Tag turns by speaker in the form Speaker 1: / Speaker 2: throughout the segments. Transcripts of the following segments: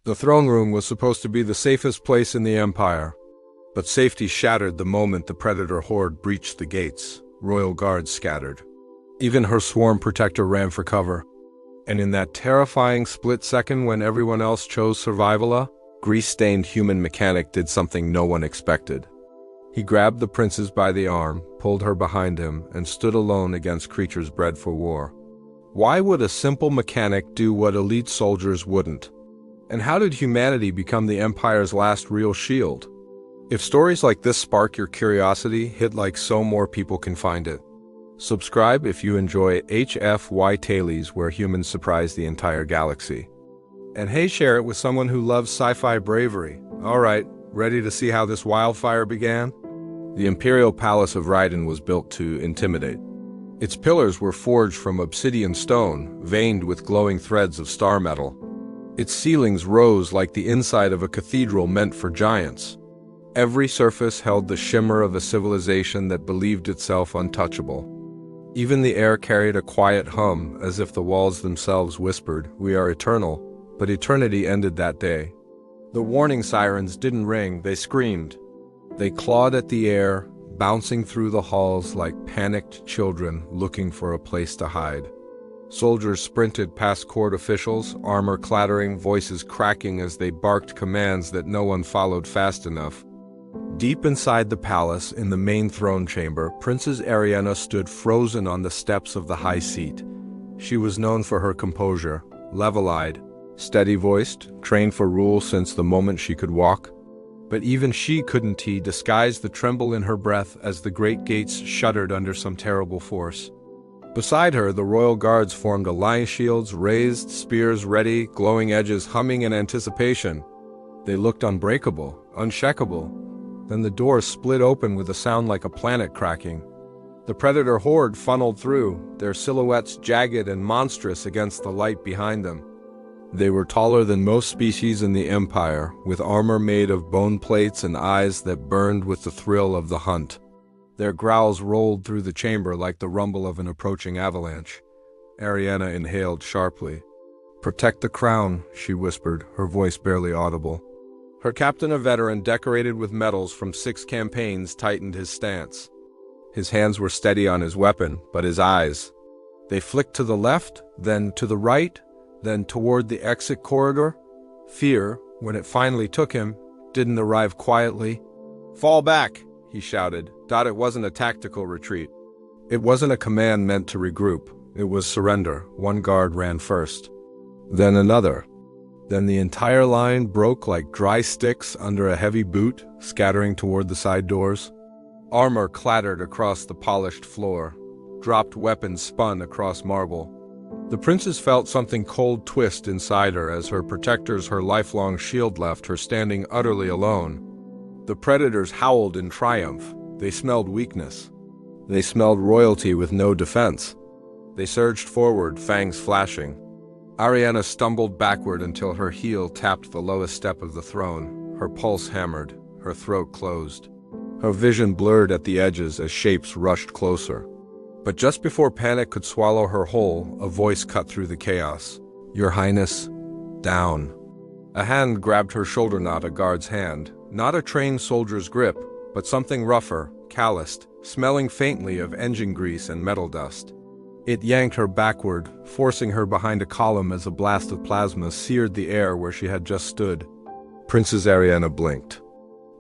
Speaker 1: The throne room was supposed to be the safest place in the Empire, but safety shattered the moment the Predator horde breached the gates. Royal guards scattered. Even her swarm protector ran for cover. And in that terrifying split second when everyone else chose survival, a grease-stained human mechanic did something no one expected. He grabbed the princess by the arm, pulled her behind him, and stood alone against creatures bred for war. Why would a simple mechanic do what elite soldiers wouldn't? And how did humanity become the Empire's last real shield? If stories like this spark your curiosity, hit like so more people can find it. Subscribe if you enjoy HFYTales, where humans surprise the entire galaxy. And hey, share it with someone who loves sci-fi bravery. Alright, ready to see how this wildfire began? The Imperial Palace of Raiden was built to intimidate. Its pillars were forged from obsidian stone, veined with glowing threads of star metal. Its ceilings rose like the inside of a cathedral meant for giants. Every surface held the shimmer of a civilization that believed itself untouchable. Even the air carried a quiet hum, as if the walls themselves whispered, "We are eternal." But eternity ended that day. The warning sirens didn't ring, they screamed. They clawed at the air, bouncing through the halls like panicked children looking for a place to hide. Soldiers sprinted past court officials, armor clattering, voices cracking as they barked commands that no one followed fast enough. Deep inside the palace, in the main throne chamber, Princess Ariana stood frozen on the steps of the high seat. She was known for her composure, level-eyed, steady-voiced, trained for rule since the moment she could walk. But even she couldn't disguise the tremble in her breath as the great gates shuddered under some terrible force. Beside her, the royal guards formed alliance shields, raised, spears ready, glowing edges humming in anticipation. They looked unbreakable, uncheckable. Then the doors split open with a sound like a planet cracking. The Predator horde funneled through, their silhouettes jagged and monstrous against the light behind them. They were taller than most species in the Empire, with armor made of bone plates and eyes that burned with the thrill of the hunt. Their growls rolled through the chamber like the rumble of an approaching avalanche. Ariana inhaled sharply. "Protect the crown," she whispered, her voice barely audible. Her captain, a veteran decorated with medals from 6 campaigns, tightened his stance. His hands were steady on his weapon, but his eyes, they flicked to the left, then to the right, then toward the exit corridor. Fear, when it finally took him, didn't arrive quietly. "Fall back," he shouted. It wasn't a tactical retreat. It wasn't a command meant to regroup. It was surrender. One guard ran first. Then another. Then the entire line broke like dry sticks under a heavy boot, scattering toward the side doors. Armor clattered across the polished floor. Dropped weapons spun across marble. The princess felt something cold twist inside her as her protectors, her lifelong shield, left her standing utterly alone. The predators howled in triumph. They smelled weakness. They smelled royalty with no defense. They surged forward, fangs flashing. Ariana stumbled backward until her heel tapped the lowest step of the throne. Her pulse hammered, her throat closed. Her vision blurred at the edges as shapes rushed closer. But just before panic could swallow her whole, a voice cut through the chaos. "Your Highness, down." A hand grabbed her shoulder, not a guard's hand, not a trained soldier's grip, but something rougher, calloused, smelling faintly of engine grease and metal dust. It yanked her backward, forcing her behind a column as a blast of plasma seared the air where she had just stood. Princess Ariana blinked.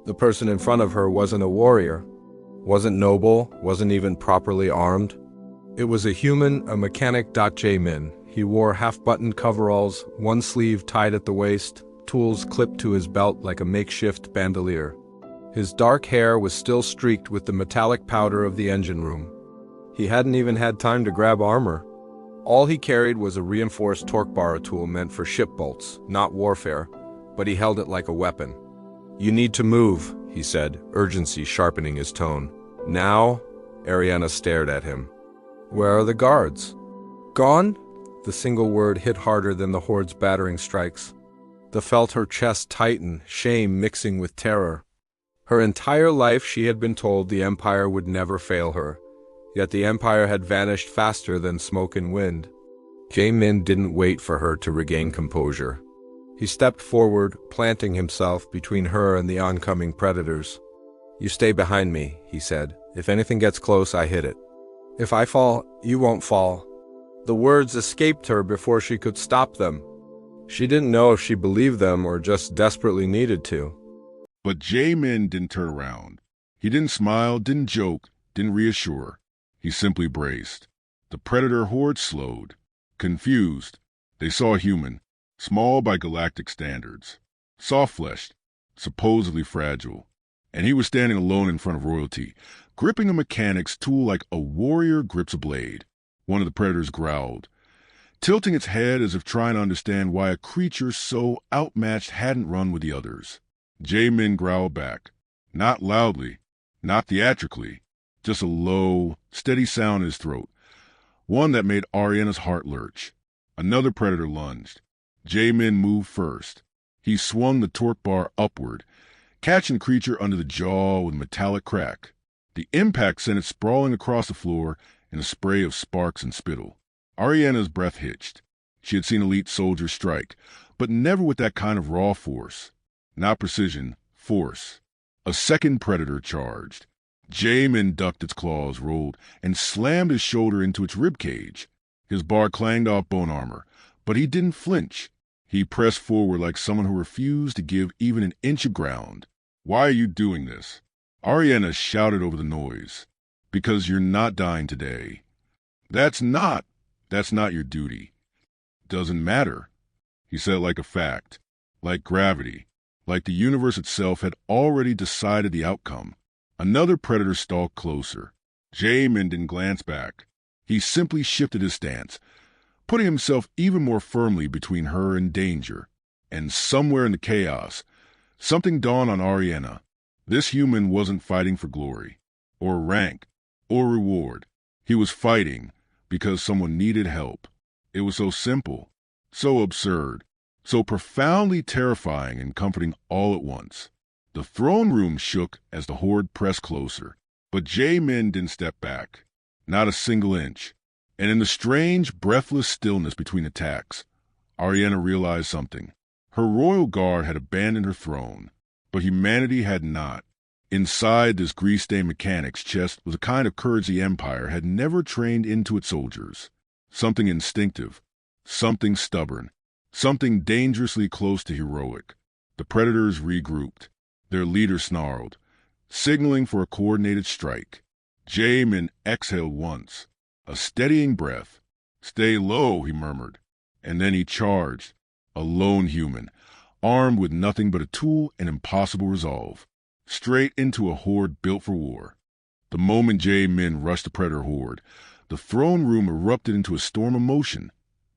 Speaker 1: The person in front of her wasn't a warrior, wasn't noble, wasn't even properly armed. It was a human, a mechanic. Min. He wore half-buttoned coveralls, one sleeve tied at the waist, tools clipped to his belt like a makeshift bandolier. His dark hair was still streaked with the metallic powder of the engine room. He hadn't even had time to grab armor. All he carried was a reinforced torque bar, a tool meant for ship bolts, not warfare, but he held it like a weapon. "You need to move," he said, urgency sharpening his tone. "Now?" Ariana stared at him. "Where are the guards?" "Gone?" The single word hit harder than the horde's battering strikes. They felt her chest tighten, shame mixing with terror. Her entire life she had been told the Empire would never fail her. Yet the Empire had vanished faster than smoke and wind. Min didn't wait for her to regain composure. He stepped forward, planting himself between her and the oncoming predators. "You stay behind me," he said. "If anything gets close, I hit it. If I fall, you won't fall." The words escaped her before she could stop them. She didn't know if she believed them or just desperately needed to.
Speaker 2: But Jae-min didn't turn around. He didn't smile, didn't joke, didn't reassure. He simply braced. The predator horde slowed. Confused, they saw a human, small by galactic standards, soft-fleshed, supposedly fragile. And he was standing alone in front of royalty, gripping a mechanic's tool like a warrior grips a blade. One of the predators growled, tilting its head as if trying to understand why a creature so outmatched hadn't run with the others. Jae-min growled back, not loudly, not theatrically, just a low, steady sound in his throat, one that made Ariana's heart lurch. Another predator lunged. Jae-min moved first. He swung the torque bar upward, catching the creature under the jaw with a metallic crack. The impact sent it sprawling across the floor in a spray of sparks and spittle. Ariana's breath hitched. She had seen elite soldiers strike, but never with that kind of raw force. Not precision, force. A second predator charged. Jae-min ducked its claws, rolled, and slammed his shoulder into its ribcage. His bar clanged off bone armor, but he didn't flinch. He pressed forward like someone who refused to give even an inch of ground. "Why are you doing this?" Ariana shouted over the noise. "Because you're not dying today." That's not your duty." "Doesn't matter." He said it like a fact, like gravity, like the universe itself had already decided the outcome. Another predator stalked closer. Jae-min didn't glance back. He simply shifted his stance, putting himself even more firmly between her and danger. And somewhere in the chaos, something dawned on Ariana. This human wasn't fighting for glory, or rank, or reward. He was fighting because someone needed help. It was so simple, so absurd, so profoundly terrifying and comforting all at once. The throne room shook as the horde pressed closer, but Jae-min didn't step back, not a single inch. And in the strange, breathless stillness between attacks, Ariana realized something. Her royal guard had abandoned her throne, but humanity had not. Inside this grease-stained mechanic's chest was a kind of courage the Empire had never trained into its soldiers. Something instinctive, something stubborn, something dangerously close to heroic. The predators regrouped. Their leader snarled, signaling for a coordinated strike. Jae-min exhaled once, a steadying breath. "Stay low," he murmured. And then he charged, a lone human, armed with nothing but a tool and impossible resolve, straight into a horde built for war. The moment Jae-min rushed the predator horde, the throne room erupted into a storm of motion.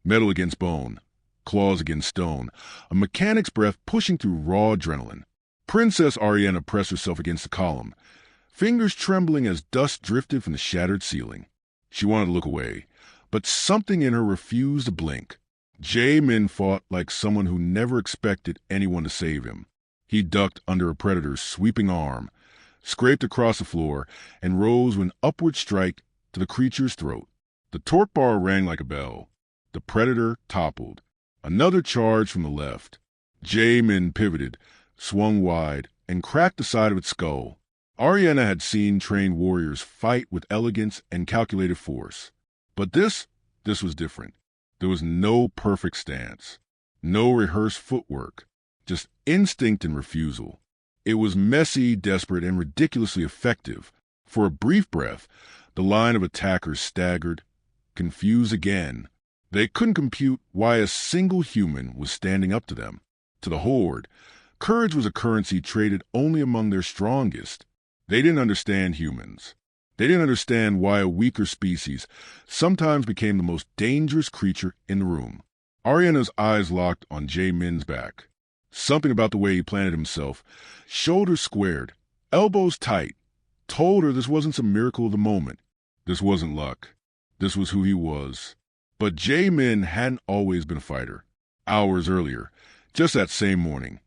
Speaker 2: Metal against bone, claws against stone, a mechanic's breath pushing through raw adrenaline. Princess Ariana pressed herself against the column, fingers trembling as dust drifted from the shattered ceiling. She wanted to look away, but something in her refused to blink. Jae-min fought like someone who never expected anyone to save him. He ducked under a predator's sweeping arm, scraped across the floor, and rose with an upward strike to the creature's throat. The torque bar rang like a bell. The predator toppled. Another charge from the left. Jae-min pivoted, swung wide, and cracked the side of its skull. Ariana had seen trained warriors fight with elegance and calculated force. But this was different. There was no perfect stance, no rehearsed footwork, just instinct and refusal. It was messy, desperate, and ridiculously effective. For a brief breath, the line of attackers staggered, confused again. They couldn't compute why a single human was standing up to them. To the horde, courage was a currency traded only among their strongest. They didn't understand humans. They didn't understand why a weaker species sometimes became the most dangerous creature in the room. Ariana's eyes locked on Jae-min's back. Something about the way he planted himself, shoulders squared, elbows tight, told her this wasn't some miracle of the moment. This wasn't luck. This was who he was. But Jae-min hadn't always been a fighter. Hours earlier, just that same morning,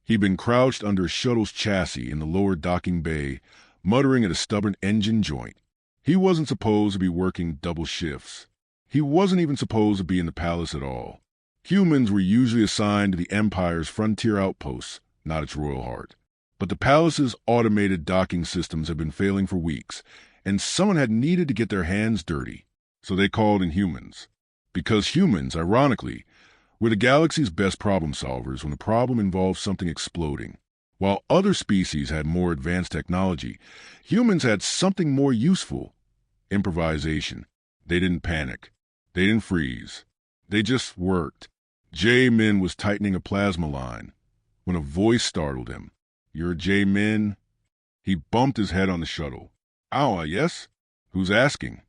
Speaker 2: he'd been crouched under a shuttle's chassis in the lower docking bay, muttering at a stubborn engine joint. He wasn't supposed to be working double shifts. He wasn't even supposed to be in the palace at all. Humans were usually assigned to the Empire's frontier outposts, not its royal heart. But the palace's automated docking systems had been failing for weeks, and someone had needed to get their hands dirty. So they called in humans. Because humans, ironically, were the galaxy's best problem solvers when the problem involved something exploding. While other species had more advanced technology, humans had something more useful: improvisation. They didn't panic. They didn't freeze. They just worked. Min was tightening a plasma line when a voice startled him. "You're Min?" He bumped his head on the shuttle. "Ah, yes? Who's asking?"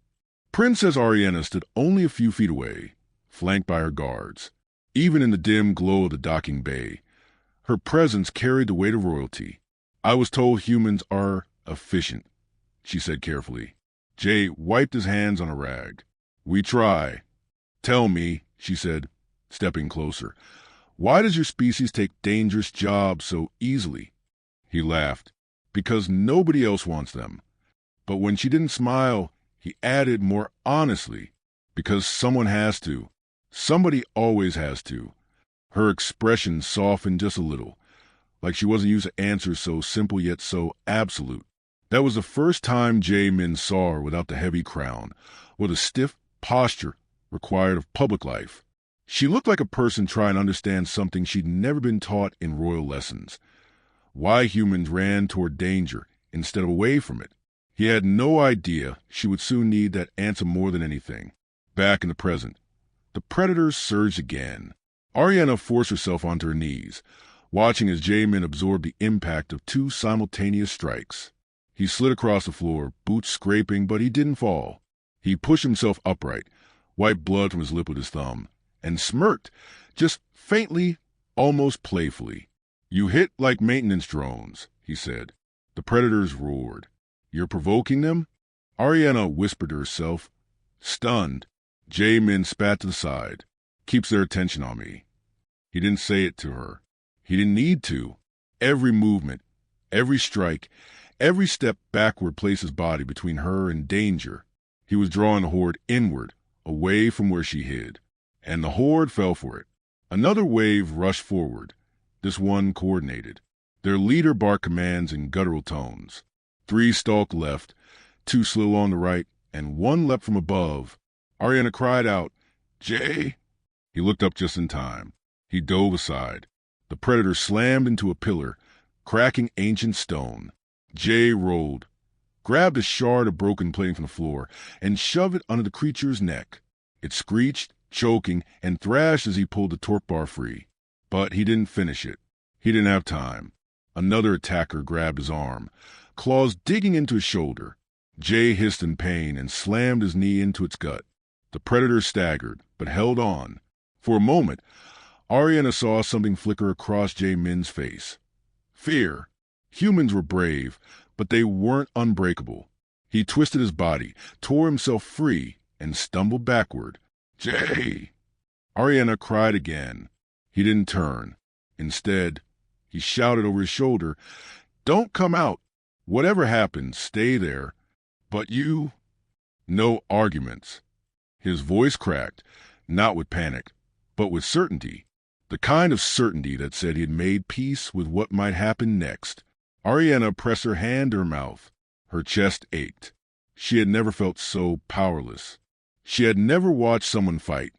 Speaker 2: Princess Ariana stood only a few feet away, flanked by her guards. Even in the dim glow of the docking bay, her presence carried the weight of royalty. "I was told humans are efficient," she said carefully. Jay wiped his hands on a rag. "We try." "Tell me," she said, stepping closer, "why does your species take dangerous jobs so easily?" He laughed. "Because nobody else wants them." But when she didn't smile, he added more honestly, "Because someone has to. Somebody always has to." Her expression softened just a little, like she wasn't used to answers so simple yet so absolute. That was the first time Min saw her without the heavy crown, or the stiff posture required of public life. She looked like a person trying to understand something she'd never been taught in royal lessons: why humans ran toward danger instead of away from it. He had no idea she would soon need that answer more than anything. Back in the present, the predators surged again. Ariana forced herself onto her knees, watching as Min absorbed the impact of two simultaneous strikes. He slid across the floor, boots scraping, but he didn't fall. He pushed himself upright, wiped blood from his lip with his thumb, and smirked, just faintly, almost playfully. "You hit like maintenance drones," he said. The predators roared. "You're provoking them?" Ariana whispered to herself. Stunned, Min spat to the side. "Keeps their attention on me." He didn't say it to her. He didn't need to. Every movement, every strike, every step backward placed his body between her and danger. He was drawing the horde inward, away from where she hid. And the horde fell for it. Another wave rushed forward, this one coordinated. Their leader barked commands in guttural tones. 3 stalked left, 2 slew on the right, and 1 leapt from above. Ariana cried out, "Jay!" He looked up just in time. He dove aside. The predator slammed into a pillar, cracking ancient stone. Jay rolled, grabbed a shard of broken plating from the floor, and shoved it under the creature's neck. It screeched, choking, and thrashed as he pulled the torque bar free. But he didn't finish it. He didn't have time. Another attacker grabbed his arm, claws digging into his shoulder. Jay hissed in pain and slammed his knee into its gut. The predator staggered, but held on. For a moment, Ariana saw something flicker across Min's face. Fear. Humans were brave, but they weren't unbreakable. He twisted his body, tore himself free, and stumbled backward. "Jay!" Ariana cried again. He didn't turn. Instead, he shouted over his shoulder, "Don't come out. Whatever happens, stay there. But you..." No arguments. His voice cracked, not with panic, but with certainty. The kind of certainty that said he had made peace with what might happen next. Ariana pressed her hand to her mouth. Her chest ached. She had never felt so powerless. She had never watched someone fight.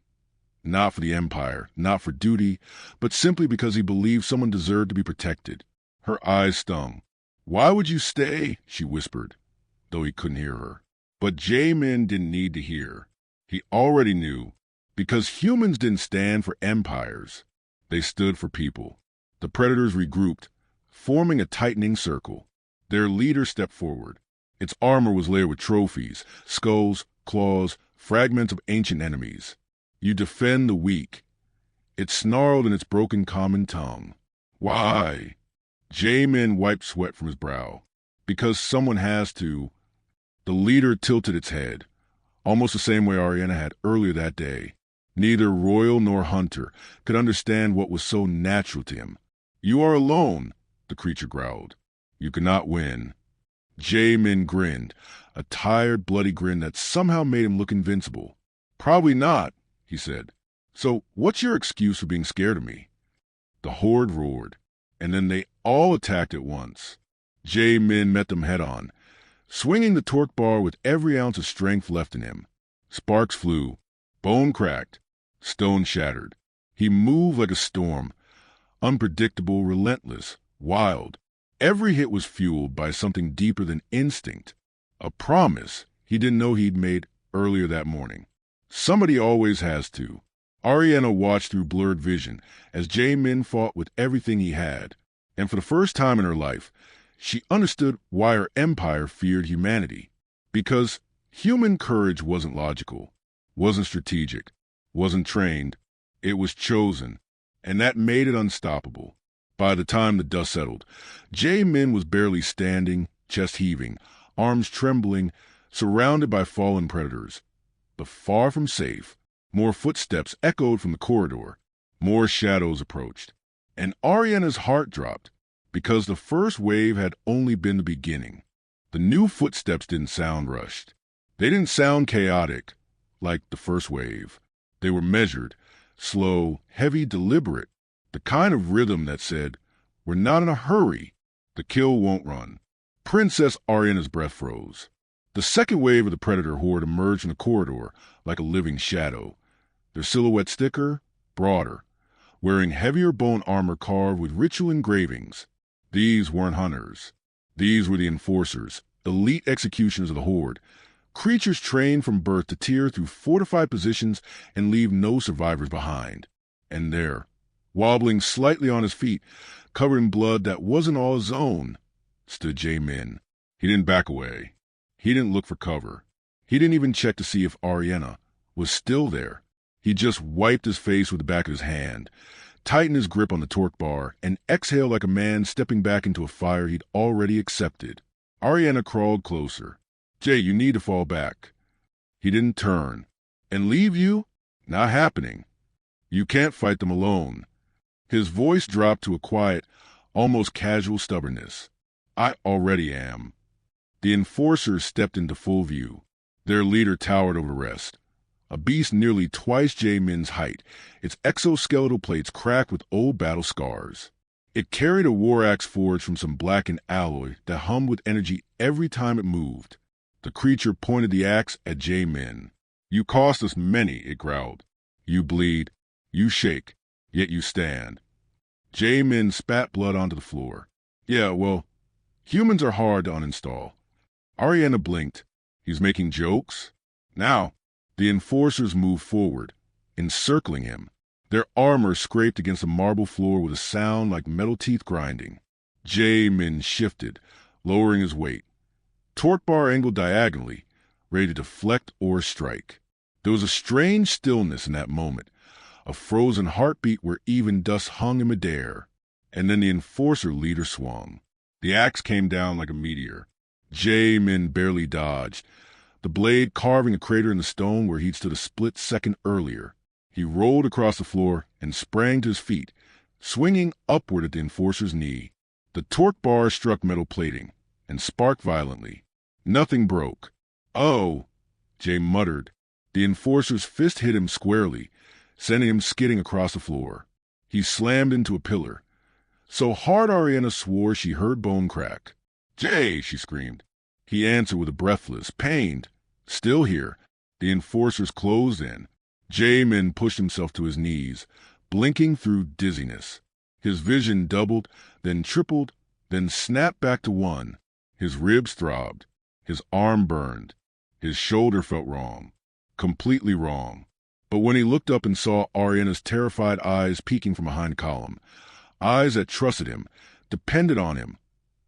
Speaker 2: Not for the Empire, not for duty, but simply because he believed someone deserved to be protected. Her eyes stung. "Why would you stay?" she whispered, though he couldn't hear her. But Min didn't need to hear. He already knew. Because humans didn't stand for empires. They stood for people. The predators regrouped, forming a tightening circle. Their leader stepped forward. Its armor was layered with trophies, skulls, claws, fragments of ancient enemies. "You defend the weak." It snarled in its broken common tongue. "Why?" Min wiped sweat from his brow. "Because someone has to." The leader tilted its head, almost the same way Ariana had earlier that day. Neither royal nor hunter could understand what was so natural to him. "You are alone," the creature growled. "You cannot win." Min grinned, a tired, bloody grin that somehow made him look invincible. "Probably not," he said. So what's your excuse for being scared of me? The horde roared, and then they all attacked at once. Min met them head-on, swinging the torque bar with every ounce of strength left in him. Sparks flew, bone cracked, stone shattered. He moved like a storm, unpredictable, relentless, wild. Every hit was fueled by something deeper than instinct, a promise he didn't know he'd made earlier that morning. Somebody always has to. Ariana watched through blurred vision as Min fought with everything he had, and for the first time in her life, she understood why her empire feared humanity. Because human courage wasn't logical, wasn't strategic, wasn't trained. It was chosen, and that made it unstoppable. By the time the dust settled, Min was barely standing, chest heaving, arms trembling, surrounded by fallen predators. But far from safe, more footsteps echoed from the corridor. More shadows approached. And Ariana's heart dropped, because the first wave had only been the beginning. The new footsteps didn't sound rushed. They didn't sound chaotic, like the first wave. They were measured, slow, heavy, deliberate. The kind of rhythm that said, "We're not in a hurry. The kill won't run." Princess Ariana's breath froze. The second wave of the predator horde emerged from the corridor like a living shadow. Their silhouettes thicker, broader, wearing heavier bone armor carved with ritual engravings. These weren't hunters. These were the enforcers, elite executioners of the horde, creatures trained from birth to tear through fortified positions and leave no survivors behind. And there, wobbling slightly on his feet, covered in blood that wasn't all his own, stood Min. He didn't back away. He didn't look for cover. He didn't even check to see if Ariana was still there. He just wiped his face with the back of his hand, tightened his grip on the torque bar, and exhaled like a man stepping back into a fire he'd already accepted. Ariana crawled closer. You need to fall back." He didn't turn. "And leave you? Not happening. You can't fight them alone." His voice dropped to a quiet, almost casual stubbornness. "I already am." The enforcers stepped into full view. Their leader towered over the rest. A beast nearly twice Min's height, its exoskeletal plates cracked with old battle scars. It carried a war axe forged from some blackened alloy that hummed with energy every time it moved. The creature pointed the axe at Min. "You cost us many," it growled. "You bleed, you shake, yet you stand." Min spat blood onto the floor. "Yeah, well, humans are hard to uninstall." Ariana blinked. "He's making jokes?" Now, the enforcers moved forward, encircling him. Their armor scraped against the marble floor with a sound like metal teeth grinding. Min shifted, lowering his weight. Torque bar angled diagonally, ready to deflect or strike. There was a strange stillness in that moment, a frozen heartbeat where even dust hung in midair. And then the enforcer leader swung. The axe came down like a meteor. Min barely dodged, the blade carving a crater in the stone where he'd stood a split second earlier. He rolled across the floor and sprang to his feet, swinging upward at the enforcer's knee. The torque bar struck metal plating and sparked violently. Nothing broke. "Oh," Jay muttered. The enforcer's fist hit him squarely, sending him skidding across the floor. He slammed into a pillar, so hard Ariana swore she heard bone crack. "Jay!" she screamed. He answered with a breathless, pained, "Still here." The enforcers closed in. Min pushed himself to his knees, blinking through dizziness. His vision doubled, then tripled, then snapped back to one. His ribs throbbed. His arm burned. His shoulder felt wrong. Completely wrong. But when he looked up and saw Ariana's terrified eyes peeking from behind a column, eyes that trusted him, depended on him,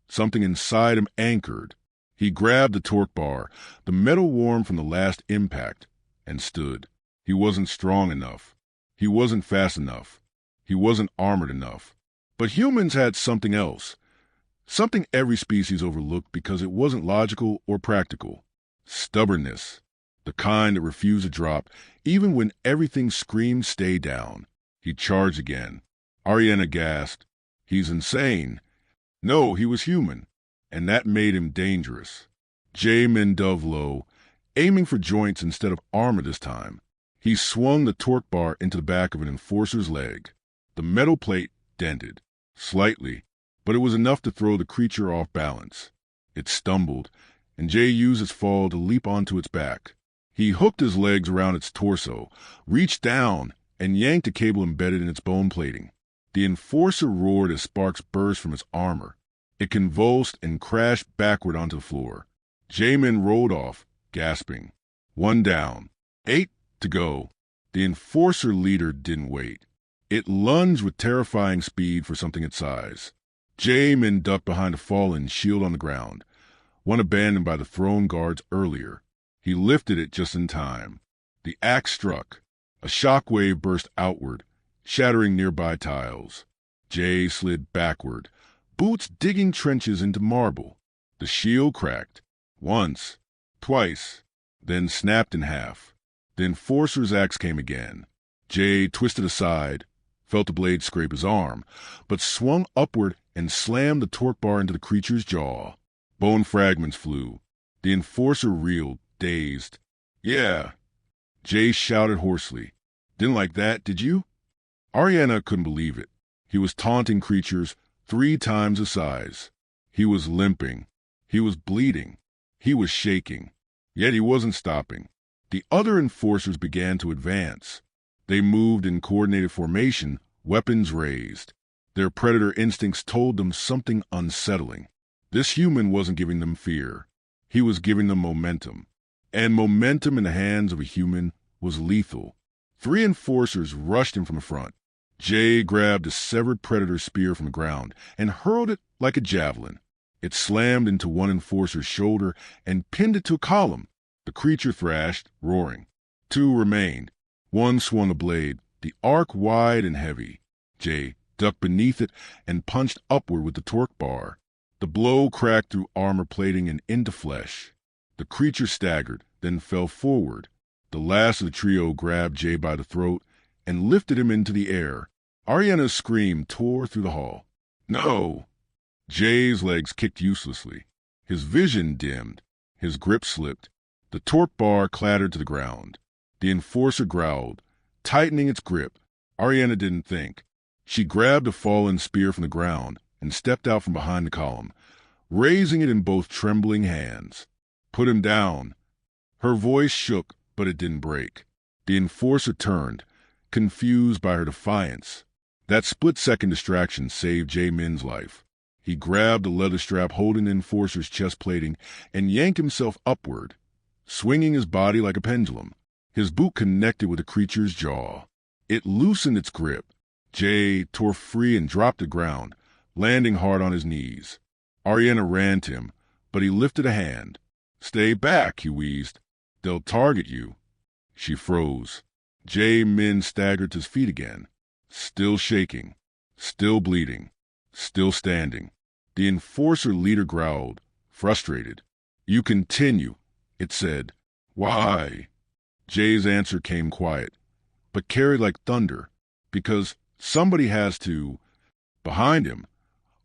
Speaker 2: something inside him anchored. He grabbed the torque bar, the metal worn from the last impact, and stood. He wasn't strong enough. He wasn't fast enough. He wasn't armored enough. But humans had something else. Something every species overlooked because it wasn't logical or practical. Stubbornness. The kind that refused to drop, even when everything screamed stay down. He charged again. Ariana gasped. "He's insane." No, he was human, and that made him dangerous. Min dove low, aiming for joints instead of armor this time. He swung the torque bar into the back of an enforcer's leg. The metal plate dented, slightly, but it was enough to throw the creature off balance. It stumbled, and Jay used his fall to leap onto its back. He hooked his legs around its torso, reached down, and yanked a cable embedded in its bone plating. The enforcer roared as sparks burst from its armor. It convulsed and crashed backward onto the floor. J-Men rolled off, gasping. 1 down. 8 to go. The enforcer leader didn't wait. It lunged with terrifying speed for something its size. J-Men ducked behind a fallen shield on the ground, one abandoned by the throne guards earlier. He lifted it just in time. The axe struck. A shockwave burst outward, shattering nearby tiles. Jay slid backward, boots digging trenches into marble. The shield cracked. Once, twice, then snapped in half. The enforcer's axe came again. Jay twisted aside, felt the blade scrape his arm, but swung upward and slammed the torque bar into the creature's jaw. Bone fragments flew. The enforcer reeled, dazed. Yeah, Jay shouted hoarsely. Didn't like that, did you? Ariana couldn't believe it. He was taunting creatures 3 times the size. He was limping. He was bleeding. He was shaking. Yet he wasn't stopping. The other enforcers began to advance. They moved in coordinated formation, weapons raised. Their predator instincts told them something unsettling. This human wasn't giving them fear. He was giving them momentum. And momentum in the hands of a human was lethal. 3 enforcers rushed him from the front. Jay grabbed a severed predator's spear from the ground and hurled it like a javelin. It slammed into one enforcer's shoulder and pinned it to a column. The creature thrashed, roaring. 2 remained. One swung a blade, the arc wide and heavy. Jay ducked beneath it and punched upward with the torque bar. The blow cracked through armor plating and into flesh. The creature staggered, then fell forward. The last of the trio grabbed Jay by the throat and lifted him into the air. Ariana's scream tore through the hall. No! Jay's legs kicked uselessly. His vision dimmed. His grip slipped. The torque bar clattered to the ground. The enforcer growled, tightening its grip. Ariana didn't think. She grabbed a fallen spear from the ground and stepped out from behind the column, raising it in both trembling hands. Put him down. Her voice shook, but it didn't break. The enforcer turned, confused by her defiance. That split-second distraction saved J-Min's life. He grabbed the leather strap holding the enforcer's chest plating and yanked himself upward, swinging his body like a pendulum. His boot connected with the creature's jaw. It loosened its grip. Jay tore free and dropped to the ground, landing hard on his knees. Ariana ran to him, but he lifted a hand. Stay back, he wheezed. They'll target you. She froze. J-Min staggered to his feet again, still shaking, still bleeding, still standing. The enforcer leader growled, frustrated. You continue, it said. Why? Jay's answer came quiet, but carried like thunder, because somebody has to. Behind him,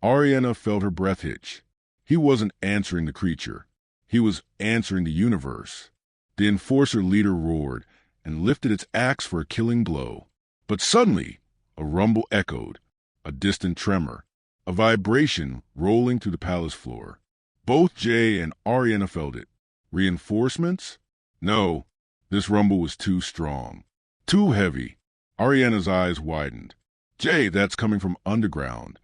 Speaker 2: Ariana felt her breath hitch. He wasn't answering the creature. He was answering the universe. The enforcer leader roared and lifted its axe for a killing blow. But suddenly, a rumble echoed, a distant tremor, a vibration rolling through the palace floor. Both Jay and Ariana felt it. Reinforcements? No, this rumble was too strong, too heavy. Ariana's eyes widened. Jay, that's coming from underground.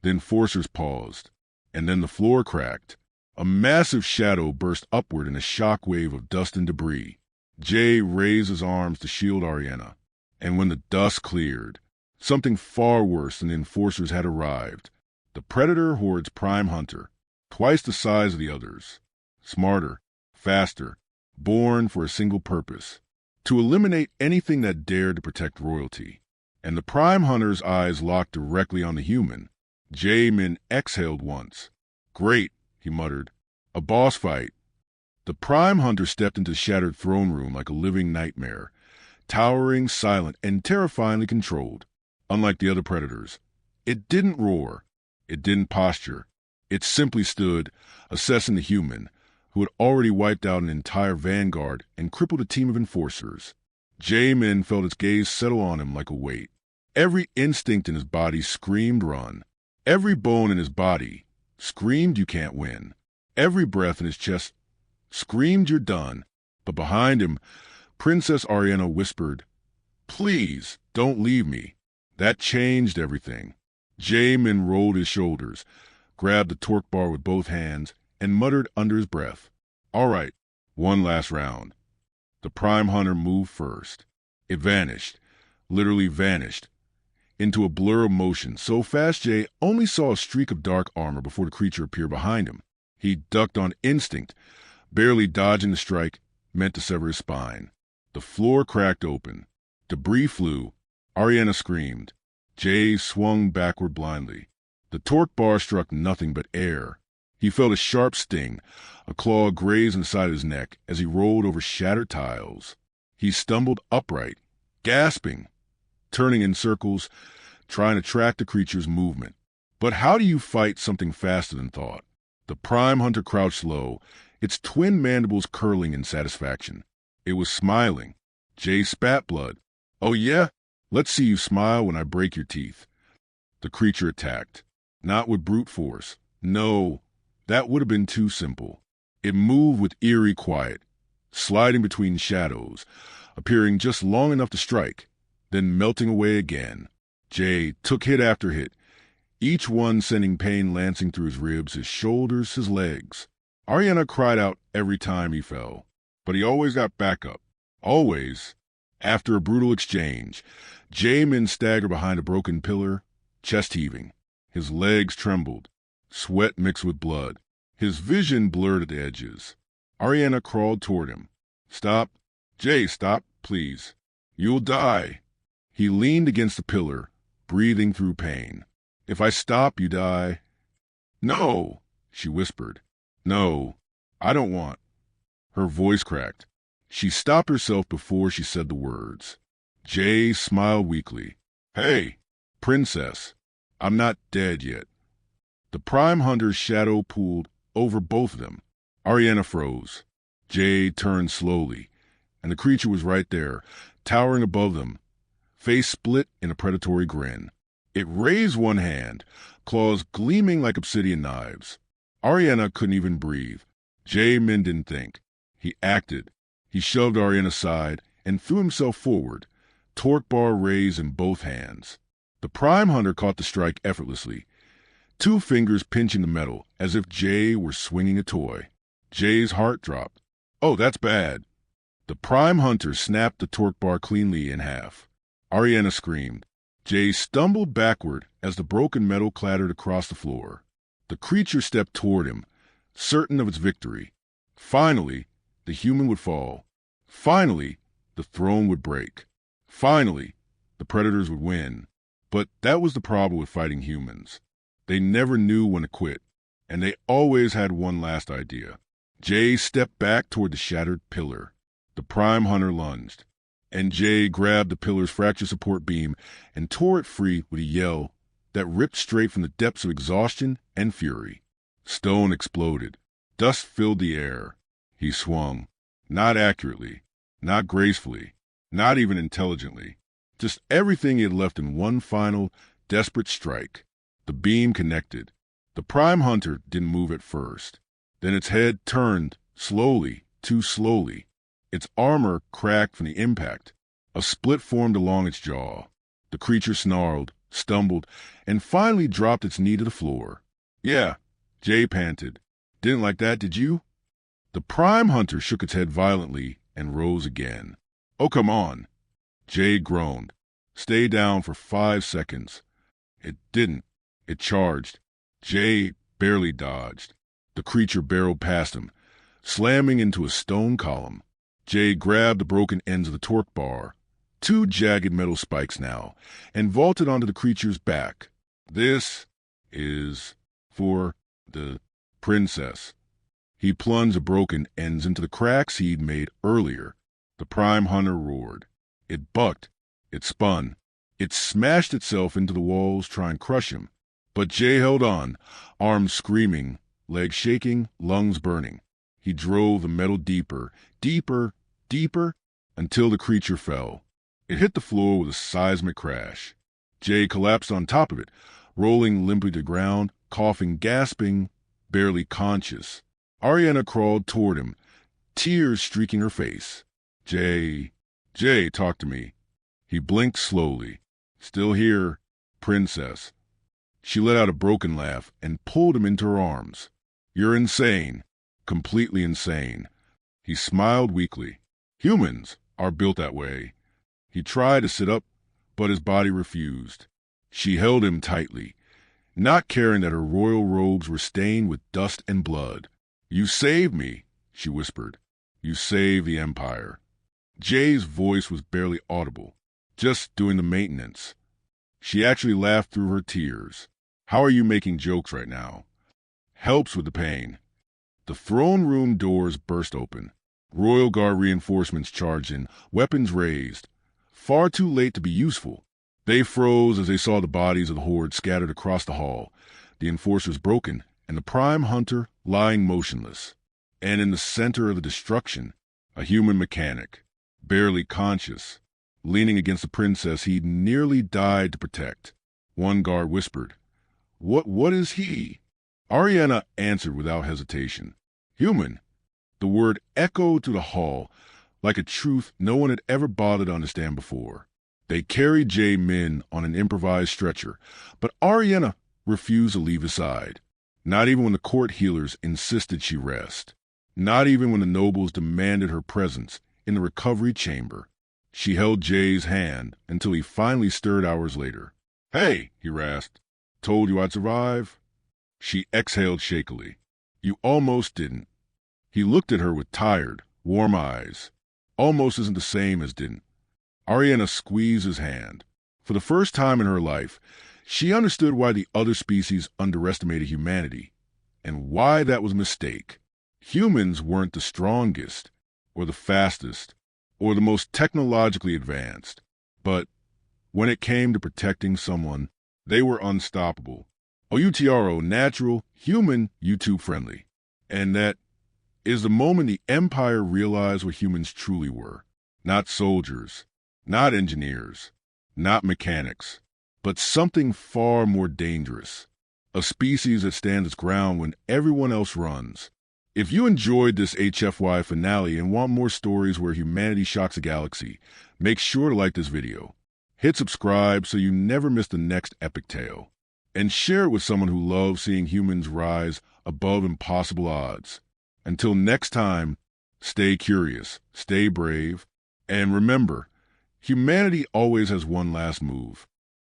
Speaker 2: The enforcers paused, and then the floor cracked. A massive shadow burst upward in a shock wave of dust and debris. Jay raised his arms to shield Ariana, and when the dust cleared, something far worse than the enforcers had arrived. The Predator Horde's prime hunter, twice the size of the others, smarter, faster, born for a single purpose, to eliminate anything that dared to protect royalty. And the prime hunter's eyes locked directly on the human. J-Min exhaled once. Great, he muttered. A boss fight. The prime hunter stepped into the shattered throne room like a living nightmare, towering, silent, and terrifyingly controlled. Unlike the other predators, it didn't roar. It didn't posture. It simply stood, assessing the human, who had already wiped out an entire vanguard and crippled a team of enforcers. Jamin felt its gaze settle on him like a weight. Every instinct in his body screamed run. Every bone in his body screamed you can't win. Every breath in his chest screamed you're done. But behind him, Princess Ariana whispered, "Please, don't leave me." That changed everything. Jamin rolled his shoulders, grabbed the torque bar with both hands, and muttered under his breath, "All right, one last round." The Prime Hunter moved first. It vanished, literally vanished, into a blur of motion so fast Jay only saw a streak of dark armor before the creature appeared behind him. He ducked on instinct, barely dodging the strike meant to sever his spine. The floor cracked open. Debris flew. Ariana screamed. Jay swung backward blindly. The torque bar struck nothing but air. He felt a sharp sting, a claw graze in the side of his neck as he rolled over shattered tiles. He stumbled upright, gasping, turning in circles, trying to track the creature's movement. But how do you fight something faster than thought? The Prime Hunter crouched low, its twin mandibles curling in satisfaction. It was smiling. Jay spat blood. "Oh yeah? Let's see you smile when I break your teeth." The creature attacked. Not with brute force. No, that would have been too simple. It moved with eerie quiet, sliding between shadows, appearing just long enough to strike, then melting away again. Jay took hit after hit, each one sending pain lancing through his ribs, his shoulders, his legs. Ariana cried out every time he fell, but he always got back up. Always. After a brutal exchange, Jamin staggered behind a broken pillar, chest heaving. His legs trembled, sweat mixed with blood. His vision blurred at the edges. Ariana crawled toward him. "Stop. Jay, stop, please. You'll die." He leaned against the pillar, breathing through pain. "If I stop, you die." "No," she whispered. "No, I don't want." Her voice cracked. She stopped herself before she said the words. Jay smiled weakly. "Hey, Princess, I'm not dead yet." The Prime Hunter's shadow pooled over both of them. Ariana froze. Jay turned slowly, and the creature was right there, towering above them, face split in a predatory grin. It raised one hand, claws gleaming like obsidian knives. Ariana couldn't even breathe. Jamin didn't think. He acted. He shoved Ariana aside and threw himself forward, torque bar raised in both hands. The Prime Hunter caught the strike effortlessly, two fingers pinching the metal as if Jay were swinging a toy. Jay's heart dropped. "Oh, that's bad." The Prime Hunter snapped the torque bar cleanly in half. Ariana screamed. Jay stumbled backward as the broken metal clattered across the floor. The creature stepped toward him, certain of its victory. Finally, the human would fall. Finally, the throne would break. Finally, the predators would win. But that was the problem with fighting humans. They never knew when to quit, and they always had one last idea. Jay stepped back toward the shattered pillar. The Prime Hunter lunged, and Jay grabbed the pillar's fracture support beam and tore it free with a yell that ripped straight from the depths of exhaustion and fury. Stone exploded. Dust filled the air. He swung. Not accurately, not gracefully, not even intelligently. Just everything he had left in one final, desperate strike. The beam connected. The Prime Hunter didn't move at first. Then its head turned, slowly, too slowly. Its armor cracked from the impact. A split formed along its jaw. The creature snarled, stumbled, and finally dropped its knee to the floor. "Yeah," Jay panted. "Didn't like that, did you?" The Prime Hunter shook its head violently and rose again. "Oh, come on." Jay groaned. "Stay down for 5 seconds." It didn't. It charged. Jay barely dodged. The creature barreled past him, slamming into a stone column. Jay grabbed the broken ends of the torque bar, 2 jagged metal spikes now, and vaulted onto the creature's back. "This is for the princess." He plunged the broken ends into the cracks he'd made earlier. The Prime Hunter roared. It bucked. It spun. It smashed itself into the walls, trying to crush him. But Jay held on, arms screaming, legs shaking, lungs burning. He drove the metal deeper, deeper, deeper, until the creature fell. It hit the floor with a seismic crash. Jay collapsed on top of it, rolling limply to the ground, coughing, gasping, barely conscious. Ariana crawled toward him, tears streaking her face. Jay, talk to me. He blinked slowly. Still here, princess. She let out a broken laugh and pulled him into her arms. You're insane. Completely insane. He smiled weakly. Humans are built that way. He tried to sit up, but his body refused. She held him tightly, not caring that her royal robes were stained with dust and blood. You saved me, she whispered. You saved the Empire. Jay's voice was barely audible, just doing the maintenance. She actually laughed through her tears. How are you making jokes right now? Helps with the pain. The throne room doors burst open. Royal Guard reinforcements charged in, weapons raised. Far too late to be useful. They froze as they saw the bodies of the horde scattered across the hall, the enforcers broken, and the prime hunter lying motionless. And in the center of the destruction, a human mechanic, barely conscious, leaning against the princess he'd nearly died to protect. One guard whispered, What is he? Ariana answered without hesitation. Human. The word echoed through the hall like a truth no one had ever bothered to understand before. They carried Min on an improvised stretcher, but Ariana refused to leave his side. Not even when the court healers insisted she rest. Not even when the nobles demanded her presence in the recovery chamber. She held Jay's hand until he finally stirred hours later. Hey, he rasped. Told you I'd survive? She exhaled shakily. You almost didn't. He looked at her with tired, warm eyes. Almost isn't the same as didn't. Ariana squeezed his hand. For the first time in her life, she understood why the other species underestimated humanity, and why that was a mistake. Humans weren't the strongest, or the fastest, or the most technologically advanced, but when it came to protecting someone, they were unstoppable. OUTRO, natural, human, YouTube friendly. And that is the moment the Empire realized what humans truly were. Not soldiers, not engineers, not mechanics, but something far more dangerous. A species that stands its ground when everyone else runs. If you enjoyed this HFY finale and want more stories where humanity shocks a galaxy, make sure to like this video. Hit subscribe so you never miss the next epic tale. And share it with someone who loves seeing humans rise above impossible odds. Until next time, stay curious, stay brave, and remember, humanity always has one last move.